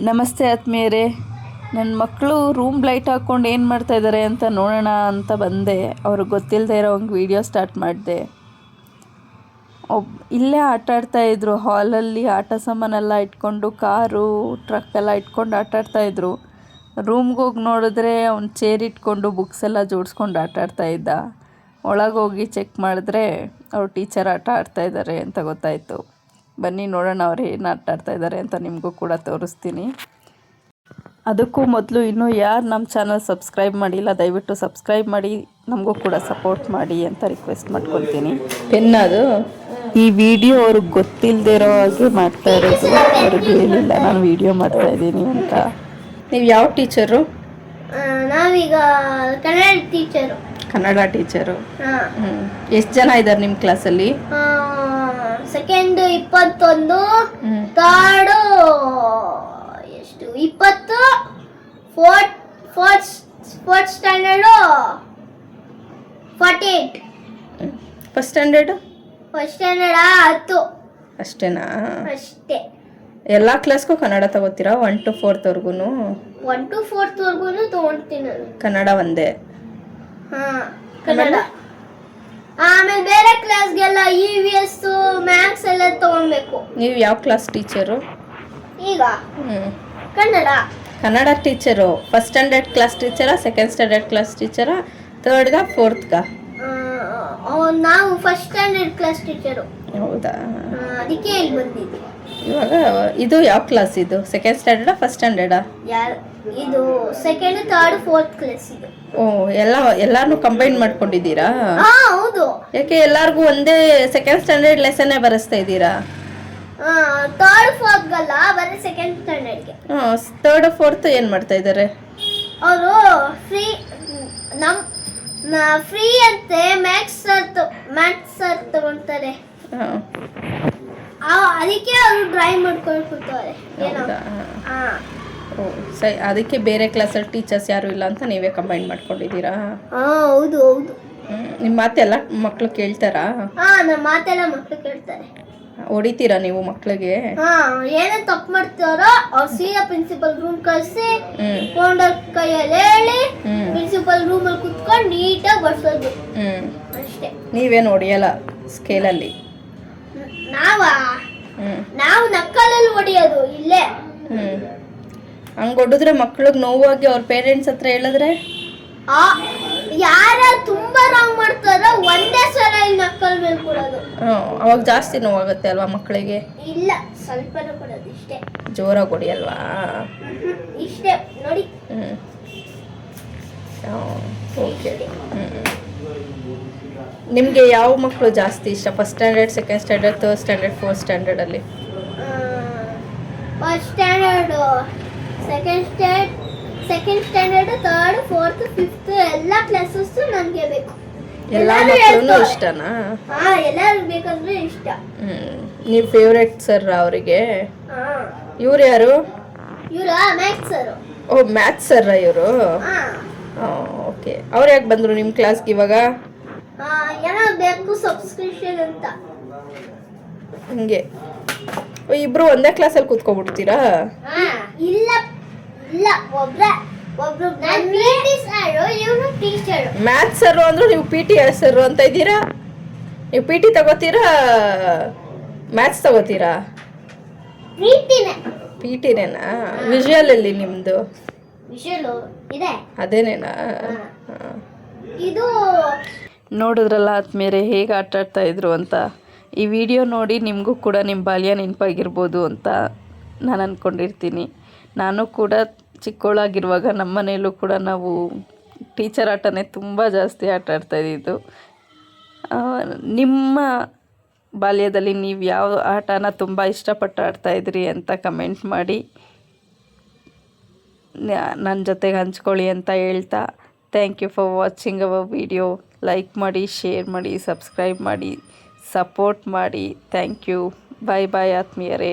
ನಮಸ್ತೆ ಆತ್ಮೀಯರೇ. ನನ್ನ ಮಕ್ಕಳು ರೂಮ್ ಲೈಟ್ ಹಾಕ್ಕೊಂಡು ಏನು ಮಾಡ್ತಾಯಿದ್ದಾರೆ ಅಂತ ನೋಡೋಣ ಅಂತ ಬಂದೆ. ಅವ್ರಿಗೆ ಗೊತ್ತಿಲ್ಲದೆ ಇರೋ ಒಂದು ವೀಡಿಯೋ ಸ್ಟಾರ್ಟ್ ಮಾಡಿದೆ. ಇಲ್ಲೇ ಆಟ ಆಡ್ತಾಯಿದ್ರು, ಹಾಲಲ್ಲಿ ಆಟ ಸಾಮಾನೆಲ್ಲ ಇಟ್ಕೊಂಡು, ಕಾರು ಟ್ರಕ್ ಎಲ್ಲ ಇಟ್ಕೊಂಡು ಆಟ ಆಡ್ತಾಯಿದ್ರು. ರೂಮ್ಗೆ ಹೋಗಿ ನೋಡಿದ್ರೆ ಅವ್ನು ಚೇರ್ ಇಟ್ಕೊಂಡು ಬುಕ್ಸ್ ಎಲ್ಲ ಜೋಡಿಸ್ಕೊಂಡು ಆಟ ಆಡ್ತಾಯಿದ್ದ. ಒಳಗೋಗಿ ಚೆಕ್ ಮಾಡಿದ್ರೆ ಅವ್ರ ಟೀಚರ್ ಆಟ ಆಡ್ತಾಯಿದ್ದಾರೆ ಅಂತ ಗೊತ್ತಾಯಿತು. ಬನ್ನಿ ನೋಡೋಣ ಅವ್ರು ಏನು ಆಟ ಆಡ್ತಾಯಿದ್ದಾರೆ ಅಂತ ನಿಮಗೂ ಕೂಡ ತೋರಿಸ್ತೀನಿ. ಅದಕ್ಕೂ ಮೊದಲು ಇನ್ನೂ ಯಾರು ನಮ್ಮ ಚಾನಲ್ ಸಬ್ಸ್ಕ್ರೈಬ್ ಮಾಡಿಲ್ಲ, ದಯವಿಟ್ಟು ಸಬ್ಸ್ಕ್ರೈಬ್ ಮಾಡಿ ನಮಗೂ ಕೂಡ ಸಪೋರ್ಟ್ ಮಾಡಿ ಅಂತ ರಿಕ್ವೆಸ್ಟ್ ಮಾಡ್ಕೊತೀನಿ. ಅದು ಈ ವಿಡಿಯೋ ಅವ್ರಿಗೆ ಗೊತ್ತಿಲ್ಲದೆ ಇರೋ ಹಾಗೆ ಮಾಡ್ತಾ ಇರೋದು. ಅವ್ರಿಗೆ ಹೇಳಿಲ್ಲ ನಾನು ವಿಡಿಯೋ ಮಾಡ್ತಾ ಇದ್ದೀನಿ ಅಂತ. ನೀವು ಯಾವ ಟೀಚರು? ನಾವೀಗ ಕನ್ನಡ ಟೀಚರು. ಕನ್ನಡ ಟೀಚರು. ಎಷ್ಟು ಜನ ಇದ್ದಾರೆ ನಿಮ್ಮ ಕ್ಲಾಸಲ್ಲಿ? ಸೆಕೆಂಡ್ 21, ಥರ್ಡ್ ಎಷ್ಟು 20, ಫೋರ್ತ್ ಸ್ಟ್ಯಾಂಡರ್ಡು 48. ಫಸ್ಟ್ ಸ್ಟ್ಯಾಂಡರ್ಡ್ 10 ಅಷ್ಟೇನಾ? ಅಷ್ಟೇ. ಎಲ್ಲ ಕ್ಲಾಸ್ಗೂ ಕನ್ನಡ ತಗೋತೀರಾ? 1 to 4th ವರ್ಗು? 1 to 4th ವರ್ಗು ತಗೊಳ್ತೀನಿ. ಕನ್ನಡ ಒಂದೇ? ಕನ್ನಡ. ಆಮೇಲೆ ಬೇರೆ ಕ್ಲಾಸ್ಗೆಲ್ಲ EVS ಮ್ಯಾಥ್ಸ್ ಎಲ್ಲ ತಗೊಳ್ಬೇಕು. ನೀವು ಯಾವ ಕ್ಲಾಸ್ ಟೀಚರು ಈಗ? Kannada teacher. First standard class ಟೀಚರಾ, ಸೆಕೆಂಡ್ ಸ್ಟ್ಯಾಂಡರ್ಡ್ ಕ್ಲಾಸ್ ಟೀಚರಾ, ಥರ್ಡ್ಗಾ ಫೋರ್ತ್ಗಾ? ನಾವು ಫಸ್ಟ್ ಸ್ಟ್ಯಾಂಡರ್ಡ್ ಕ್ಲಾಸ್ ಟೀಚರು. ಹೌದಾ? ಅದಕ್ಕೆ ಇಲ್ಲಿ ಬಂದಿದ್ವಿ. ಇವಾಗ ಇದು ಯಾವ ಕ್ಲಾಸ್? ಇದು ಸೆಕೆಂಡ್ ಸ್ಟ್ಯಾಂಡರ್ಡಾ ಫಸ್ಟ್ ಸ್ಟ್ಯಾಂಡರ್ಡಾ? ಇದು ಸೆಕೆಂಡ್, ಥರ್ಡ್, ಫೋರ್ತ್ ಕ್ಲಾಸ್ ಇದು. ಎಲ್ಲಾನು ಕಂಬೈನ್ ಮಾಡ್ಕೊಂಡಿದ್ದೀರಾ? ಹೌದು. ಯಾಕೆ ಎಲ್ಲಾರ್ಗೂ ಒಂದೇ ಸೆಕೆಂಡ್ ಸ್ಟ್ಯಾಂಡರ್ಡ್ ಲೆಸನ್ನೇ ಬರೆಸ್ತಾ ಇದ್ದೀರಾ? ಥರ್ಡ್ ಫೋರ್ತ್ ಗಲ್ಲ, ಬರೀ ಸೆಕೆಂಡ್ ಸ್ಟ್ಯಾಂಡರ್ಡ್ಗೆ. ಥರ್ಡ್ ಫೋರ್ತ್ ಏನು ಮಾಡ್ತಾ ಇದ್ದಾರೆ ಅವರು? ಫ್ರೀ ಅಂತೆ ಮ್ಯಾಥ್ಸ್ ಸರ್ ತಗೊಂತಾರೆ. ಅದಕ್ಕೆ ಅವರು ಡ್ರಾಯಿಂಗ್ ಮಾಡ್ಕೊಂಡು ಕೂತವ್ರೆ. ಸರಿ, ಅದಕ್ಕೆ ಬೇರೆ ಕ್ಲಾಸಲ್ಲಿ ಟೀಚರ್ಸ್ ಯಾರು ಇಲ್ಲ ಅಂತ ನೀವೇ ಕಂಬೈನ್ ಮಾಡ್ಕೊಂಡಿದ್ದೀರಾ? ಹೌದು ಹೌದು. ನಿಮ್ಮ ಮಾತೆಲ್ಲ ಮಕ್ಕಳು ಕೇಳ್ತಾರಾ? ನಮ್ಮ ಮಾತೆಲ್ಲ ಮಕ್ಕಳು ಕೇಳ್ತಾರೆ. ಹೊಡಿತೀರಾ ನೀವು ಮಕ್ಕಳಿಗೆ? ಏನೇ ತಪ್ಪು ಮಾಡ್ತಾರೋ ಅವ್ರು ಸೀದಾ ಪ್ರಿನ್ಸಿಪಲ್ ರೂಮ್ ಕಳಿಸಿ ಫೋಂಡರ್ ಕೈಯಲ್ಲಿ ಹೇಳಿ ಪ್ರಿನ್ಸಿಪಲ್ ರೂಮ್ ಅಲ್ಲಿ ಕುತ್ಕೊಂಡು ನೀಟಾಗಿ ಬರ್ಸೋದು ಅಷ್ಟೇ. ನೀವೇನು ಹೊಡಿಯಲ್ಲ ಸ್ಕೇಲಲ್ಲಿ? ನಾವು ನಕ್ಕಲಲ್ಲಿ ಹೊಡಿಯೋದು ಇಲ್ಲೇ. ಹಂಗೆ ಹೊಡಿದ್ರೆ ಮಕ್ಳಿಗೆ ನೋವಾಗಿ ಅವ್ರ ಪೇರೆಂಟ್ಸ್ ಹತ್ರ ಹೇಳಿದ್ರೆ? ಯಾರ ತುಂಬಾ ರಾಂಗ್ ಮಾಡ್ತಾರೋ ಒಂದೇ ಸಲ ಇಲ್ಲಿ ನಕ್ಕಲ್ ಮೇಲೆ ಕೊಡೋದು. ಅವಾಗ ಜಾಸ್ತಿ ನೋವಾಗುತ್ತೆ ಅಲ್ವಾ ಮಕ್ಕಳಿಗೆ? ಇಲ್ಲ, ಸ್ವಲ್ಪನೂ ಕೊಡೋದು ಇಷ್ಟೇ. ಜೋರಾಗಿ ಹೊಡಿಯಲ್ವಾ? ಇಷ್ಟೇ ನೋಡಿ. ಓಕೆ. ನಿಮಗೆ ಯಾವ ಮಕ್ಕಳು ಜಾಸ್ತಿ ಇಷ್ಟ? First standard, second standard, third standard, fourth ಸ್ಟ್ಯಾಂಡರ್ಡಲ್ಲಿ? First standard, second standard, third, fourth, fifth ಎಲ್ಲ ಕ್ಲಾಸಸ್ ನನಗೆ ಬೇಕು. ಎಲ್ಲ ಮಕ್ಕಳು ಇಷ್ಟನಾ? ಎಲ್ಲರೂ ಬೇಕಂದ್ರೆ ಇಷ್ಟ. ನೀವು ಫೇವ್ರೆಟ್ ಸರ್ ಅವರಿಗೆ? ಇವ್ರು ಯಾರು? ಇವ್ರ ಮ್ಯಾಥ್ಸ್ ಸರ್. ಓ, ಮ್ಯಾಥ್ಸ್ ಸರ್ ಇವರು? ಓಕೆ. ಅವ್ರು ಯಾಕೆ ಬಂದರು ನಿಮ್ಮ ಕ್ಲಾಸ್ಗೆ ಇವಾಗ? ಏನೋ ಬೇಕು ಸಬ್ಸ್ಕ್ರಿಪ್ಷನ್ ಅಂತ. ಹಂಗೆ ಇಬ್ರು ಒಂದೇ ಕ್ಲಾಸಲ್ಲಿ ಕೂತ್ಕೊಬಿಡ್ತೀರಾ? ಇಲ್ಲ ಇಲ್ಲ, ಒಬ್ರು ಟೀಚರ್. ಮ್ಯಾಥ್ಸ್ ಸರ್ ಅಂದ್ರೆ ನೀವು PT ಸರ್ ಅಂತ ಇದ್ದೀರಾ? ನೀವು PT ತಗೋತೀರಾ, ಮ್ಯಾಥ್ಸ್ ತಗೋತೀರಾ? PTನೇನಾ? ವಿಜುವಲ್ ಅಲ್ಲಿ ನಿಮ್ದು? ಅದೇನೇನಾ? ಇದು ನೋಡಿದ್ರಲ್ಲ ಆದ್ಮೇಲೆ ಹೇಗೆ ಆಟ ಆಡ್ತಾ ಇದ್ರು ಅಂತ. ಈ ವಿಡಿಯೋ ನೋಡಿ ನಿಮಗೂ ಕೂಡ ನಿಮ್ಮ ಬಾಲ್ಯ ನೆನಪಾಗಿರ್ಬೋದು ಅಂತ ನಾನು ಅಂದ್ಕೊಂಡಿರ್ತೀನಿ. ನಾನು ಕೂಡ ಚಿಕ್ಕವಳಾಗಿರುವಾಗ ನಮ್ಮ ಮನೆಯಲ್ಲೂ ಕೂಡ ನಾವು ಟೀಚರ್ ಆಟನೇ ತುಂಬ ಜಾಸ್ತಿ ಆಟ ಆಡ್ತಾಯಿದ್ದು. ನಿಮ್ಮ ಬಾಲ್ಯದಲ್ಲಿ ನೀವು ಯಾವ ಆಟನ ತುಂಬ ಇಷ್ಟಪಟ್ಟು ಆಡ್ತಾಯಿದ್ರಿ ಅಂತ ಕಮೆಂಟ್ ಮಾಡಿ ನನ್ನ ಜೊತೆಗೆ ಹಂಚ್ಕೊಳ್ಳಿ ಅಂತ ಹೇಳ್ತಾ, thank you for watching our video. Like ಮಾಡಿ, ಶೇರ್ ಮಾಡಿ, ಸಬ್ಸ್ಕ್ರೈಬ್ ಮಾಡಿ, ಸಪೋರ್ಟ್ ಮಾಡಿ. Thank you. ಬಾಯ್ ಬಾಯ್ ಆತ್ಮೀಯರೇ.